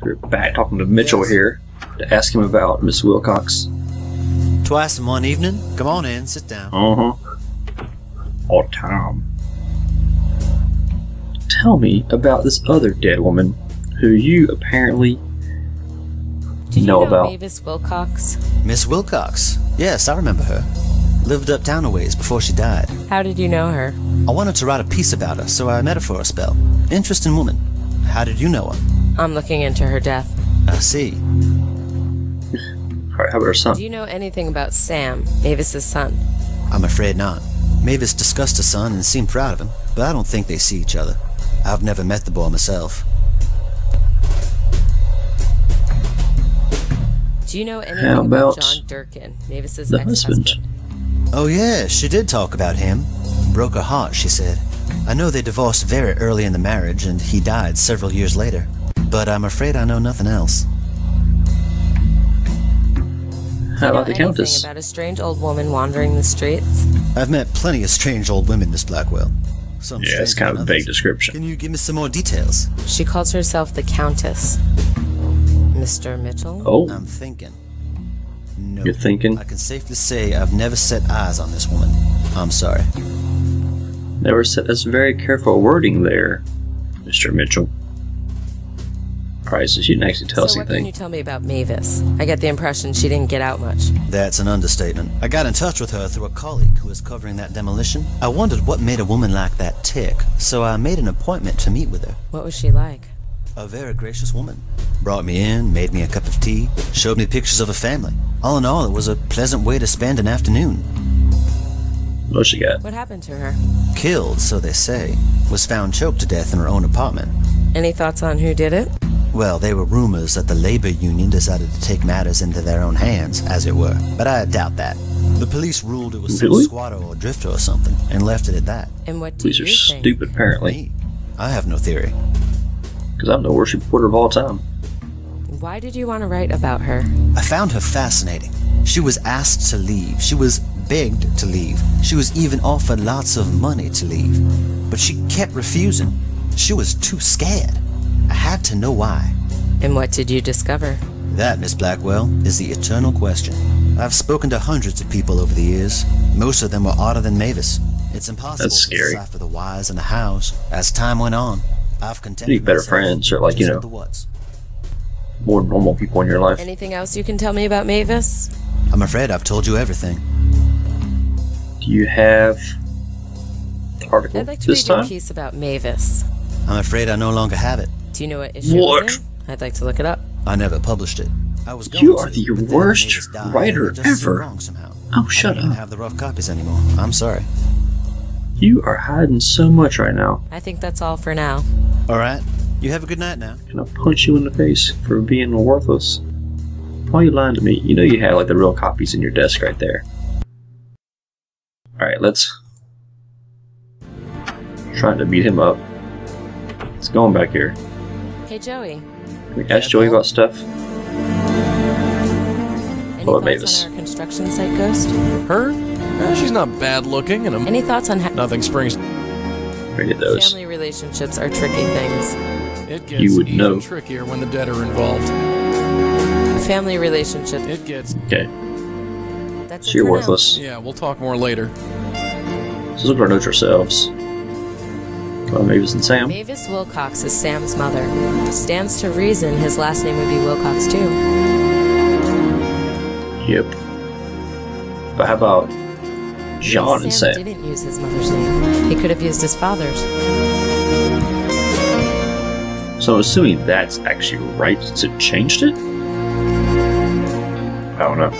We're back talking to Mitchell here to ask him about Miss Wilcox. Twice in one evening? Come on in, sit down. All the time. Tell me about this other dead woman who you apparently know about. Mavis Wilcox? Miss Wilcox? Yes, I remember her. Lived uptown a ways before she died. How did you know her? I wanted to write a piece about her, so I met her for a spell. Interesting woman. How did you know her? I'm looking into her death. I see. Alright, how about her son? Do you know anything about Sam, Mavis's son? I'm afraid not. Mavis discussed her son and seemed proud of him, but I don't think they see each other. I've never met the boy myself. Do you know anything about John Durkin, Mavis's ex-husband? Oh yeah, she did talk about him. Broke her heart, she said. I know they divorced very early in the marriage, and he died several years later. But I'm afraid I know nothing else. How about the Countess? About a strange old woman wandering the streets? I've met plenty of strange old women, Miss Blackwell. Yeah, it's kind of a vague description. Can you give me some more details? She calls herself the Countess. Mr. Mitchell? Oh. I'm thinking. No. You're thinking? I can safely say I've never set eyes on this woman. I'm sorry. Never set. That's very careful wording there, Mr. Mitchell. Alright, so she didn't actually tell us So what can anything. you tell me about Mavis? I get the impression she didn't get out much. That's an understatement. I got in touch with her through a colleague who was covering that demolition. I wondered what made a woman like that tick, so I made an appointment to meet with her. What was she like? A very gracious woman. Brought me in, made me a cup of tea, showed me pictures of her family. All in all, it was a pleasant way to spend an afternoon. What she got? What happened to her? Killed, so they say. Was found choked to death in her own apartment. Any thoughts on who did it? Well, there were rumors that the labor union decided to take matters into their own hands, as it were. But I doubt that. The police ruled it was some squatter or drifter or something, and left it at that. And what do you think? Police are stupid, apparently. Me? I have no theory. Because I'm the worst reporter of all time. Why did you want to write about her? I found her fascinating. She was asked to leave. She was begged to leave. She was even offered lots of money to leave. But she kept refusing. She was too scared. I had to know why. And what did you discover? That, Miss Blackwell, is the eternal question. I've spoken to hundreds of people over the years. Most of them were odder than Mavis. It's impossible to decipher the whys and the hows. As time went on, I've contented You need better friends, or like, you know, more normal people in your life. Anything else you can tell me about Mavis? I'm afraid I've told you everything. Do you have the article I'd like to this read time? a piece about Mavis. I'm afraid I no longer have it. Do you know what issue it was in? I'd like to look it up. I never published it. I was going You are the worst writer ever. Oh, shut I don't up. have the rough copies anymore. I'm sorry. You are hiding so much right now. I think that's all for now. Alright. You have a good night now. Can I punch you in the face for being worthless? Why are you lying to me? You know you had like the real copies in your desk right there. Alright, let's... Trying to beat him up. Let's go on back here. Hey, Joey. Can we ask Joey about stuff? Any What about thoughts Mavis? on our construction site ghost? Her? She's not bad looking, and Any thoughts on nothing springs. Read it those. family relationships are tricky things. It gets You would even know. trickier when the dead are involved. Family relationship. It gets... Okay, That's so it you're for now. worthless. Yeah, we'll talk more later. So let's look at our notes ourselves. Come on, Mavis and Sam. Mavis Wilcox is Sam's mother. Stands to reason his last name would be Wilcox too. Yep. But how about John and Sam Sam? didn't use his mother's name. He could have used his father's. So I'm assuming that's actually right to changed it? I don't know.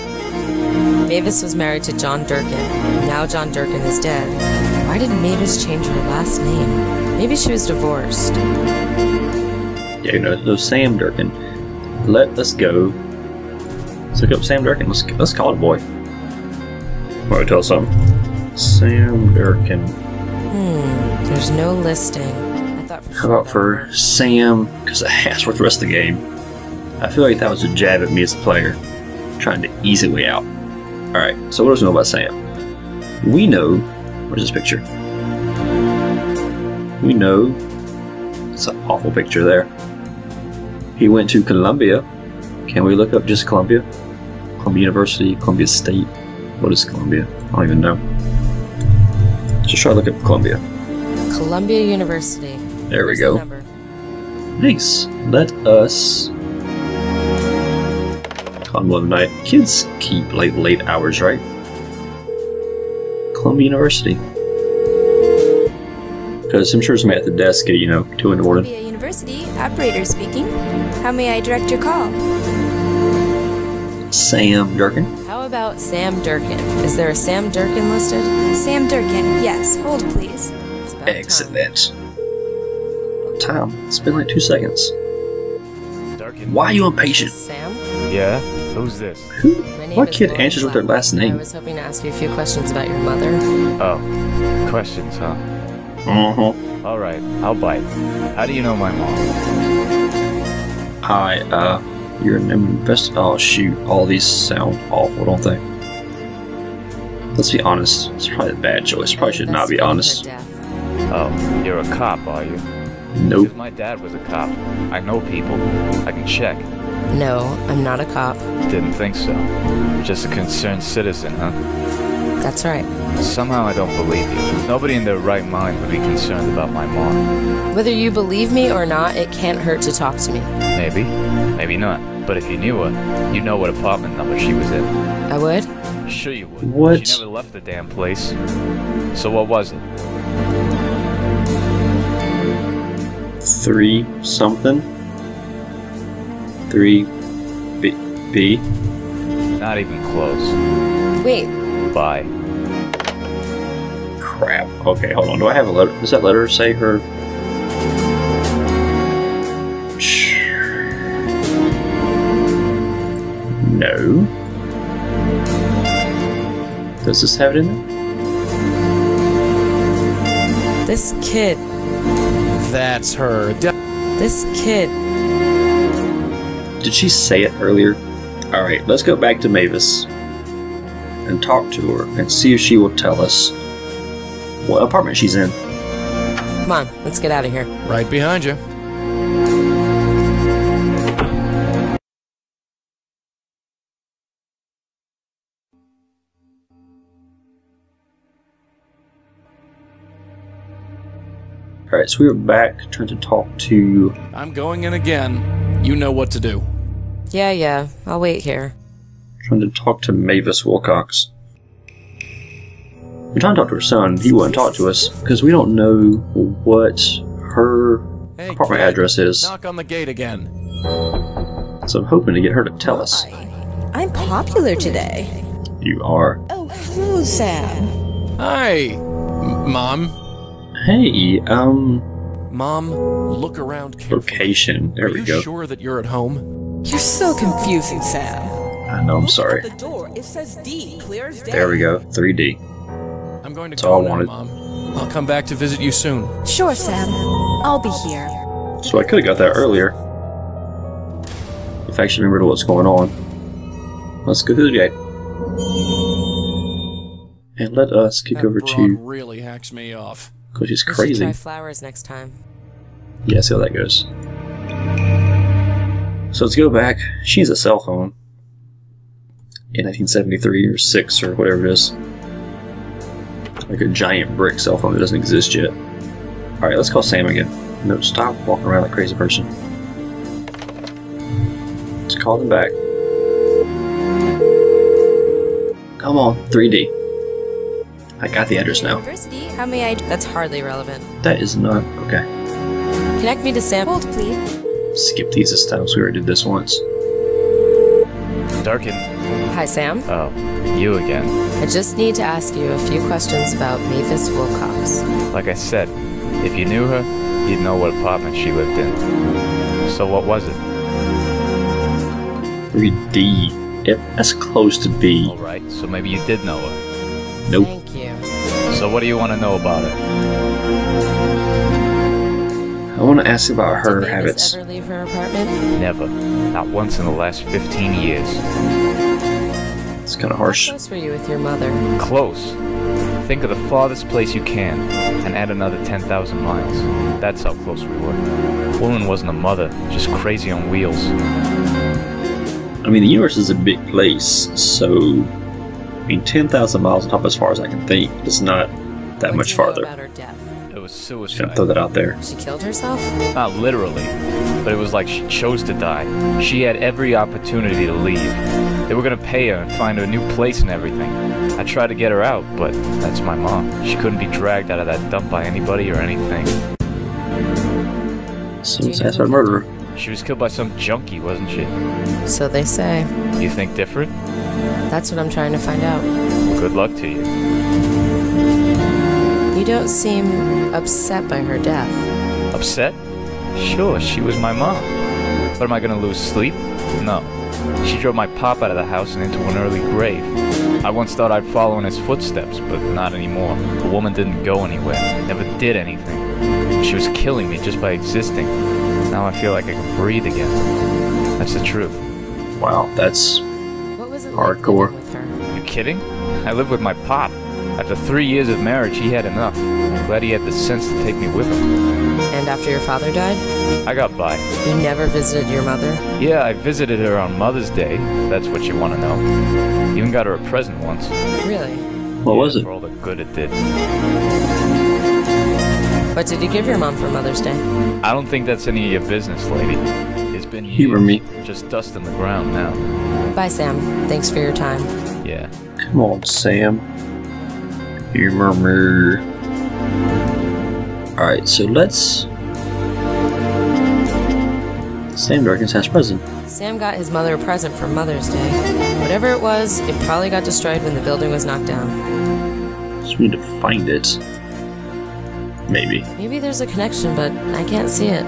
Mavis was married to John Durkin. Now John Durkin is dead. Why did Mavis change her last name? Maybe she was divorced. Yeah, you know, no Sam Durkin. Let's go. Let's look up Sam Durkin. Let's call it a boy. Want to tell something? Sam Durkin. There's no listing. I thought for How about for Sam? Because I asked for the rest of the game. I feel like that was a jab at me as a player, trying to ease it way out. Alright, so what else do we know about Sam? We know... Where's this picture? We know... It's an awful picture there. He went to Columbia. Can we look up just Columbia? Columbia University, Columbia State. What is Columbia? I don't even know. Just try to look up Columbia. Columbia University. There we Where's go. the number? Nice. Let us. On one night. Kids keep late hours, right? Columbia University. Because I'm sure somebody at the desk at, 2 in the morning. Columbia University, operator speaking. How may I direct your call? Sam Durkin. How about Sam Durkin? Is there a Sam Durkin listed? Sam Durkin, yes. Hold, please. It's about time. Excellent. Time. It's been like 2 seconds. Durkin. Why are you impatient? Sam? Yeah? Who's this? My name What is kid Lauren answers with their Blackwell. last name? I was hoping to ask you a few questions about your mother. Oh. Questions, huh? Uh-huh. Alright, I'll bite. How do you know my mom? You're an investor. Oh, shoot. All these sound awful, don't they? Let's be honest. It's probably a bad choice. Probably should not be honest. Investigating her death. Oh, you're a cop, are you? Nope. Because my dad was a cop. I know people. I can check. No, I'm not a cop. Didn't think so. Just a concerned citizen, huh? That's right. Somehow I don't believe you. Nobody in their right mind would be concerned about my mom. Whether you believe me or not, it can't hurt to talk to me. Maybe. Maybe not. But if you knew her, you'd know what apartment number she was in. I would? Sure you would. What? She never left the damn place. So what was it? 3 something? 3 B? Not even close. Wait, Bye. Crap. Okay, hold on. Do I have a letter? Does that letter say her? No. Does this have it in there? this kid. That's her. This kid. Did she say it earlier? Alright, let's go back to Mavis and talk to her and see if she will tell us what apartment she's in. Come on, let's get out of here. Right behind you. Alright, so we were back trying to talk to... I'm going in again. You know what to do. Yeah, I'll wait here. Trying to talk to Mavis Wilcox. We're trying to talk to her son. He wouldn't talk to us because we don't know what her Hey, apartment kid, address is. Knock on the gate again. So I'm hoping to get her to tell us. I'm popular today. You are. Oh, hello, Sam. Hi, Mom. Hey, Mom, look around carefully. location. There Are we you go. sure that you're at home? You're so confusing, Sam. I know, I'm sorry. At the door, it says D, clear as day. There we go. 3D. I'm going to That's go all I now, wanted. Mom. I'll come back to visit you soon. Sure, Sam. I'll be here. So I could have got that earlier. If I actually remembered what's going on. Let's go through the gate. And let us kick That over broad to... really hacks me off. Because she's We should crazy. try flowers next time. Yeah, see how that goes. So let's go back. She has a cell phone. In 1973 or 6 or whatever it is. Like a giant brick cell phone that doesn't exist yet. Alright, let's call Sam again. No, stop walking around like a crazy person. Let's call them back. Come on, 3D. I got the address now. University, how may I... That's hardly relevant. That is not... okay. Connect me to Sam. Hold, please. Skip these this time, so we already did this once. Durkin. Hi, Sam. Oh, you again. I just need to ask you a few questions about Mavis Wilcox. Like I said, if you knew her, you'd know what apartment she lived in. So what was it? 3D. Yep, that's close to B. Alright, so maybe you did know her. Nope. Thank you. So what do you want to know about her? I want to ask about her Did Mavis habits. ever leave her apartment? Never. Not once in the last 15 years. It's kind of How harsh. close were you with your mother? Close. Think of the farthest place you can, and add another 10,000 miles. That's how close we were. Woman wasn't a mother, just crazy on wheels. I mean, the universe is a big place, so I mean, 10,000 miles on top, as far as I can think, is not that much farther. About her death? It was Just suicide. gonna throw that out there. She killed herself? Not literally, but it was like she chose to die. She had every opportunity to leave. They were gonna pay her and find her a new place and everything. I tried to get her out, but that's my mom. She couldn't be dragged out of that dump by anybody or anything. Suicide by murderer. She was killed by some junkie, wasn't she? So they say. You think different? That's what I'm trying to find out. Good luck to you. You don't seem upset by her death. Upset? Sure, she was my mom. But am I gonna lose sleep? No. She drove my pop out of the house and into an early grave. I once thought I'd follow in his footsteps, but not anymore. The woman didn't go anywhere, never did anything. She was killing me just by existing. Now I feel like I can breathe again. That's the truth. Wow, that's What was it hardcore. like living with her? You kidding? I live with my pop. After 3 years of marriage, he had enough. I'm glad he had the sense to take me with him. And after your father died, I got by. you never visited your mother? Yeah, I visited her on Mother's Day, if that's what you want to know. Even got her a present once. Really? what was it? For all the good it did. What did you give your mom for Mother's Day? I don't think that's any of your business, lady. It's been Humor years. me. Just dust on the ground now. Bye, Sam. Thanks for your time. Yeah. Come on, Sam. Humor me. Alright, so let's... Sam Durkin's has present. Sam got his mother a present for Mother's Day. Whatever it was, it probably got destroyed when the building was knocked down. So we need to find it. Maybe. Maybe there's a connection, but I can't see it.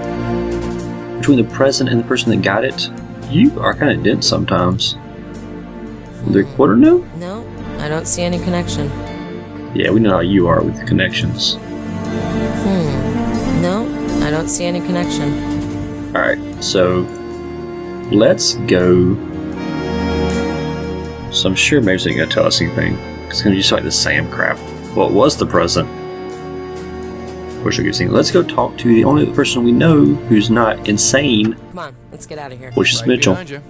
Between the present and the person that got it, you are kind of dense sometimes. The recorder no? No, I don't see any connection. Yeah, we know how you are with the connections. No, I don't see any connection. Alright, so let's go. So I'm sure Mavis ain't gonna tell us anything. It's gonna be just like the Sam crap. What was the present? Wish I could sing. Let's go talk to the only person we know who's not insane, Come on, let's get out of here. which is Right Mitchell. behind you.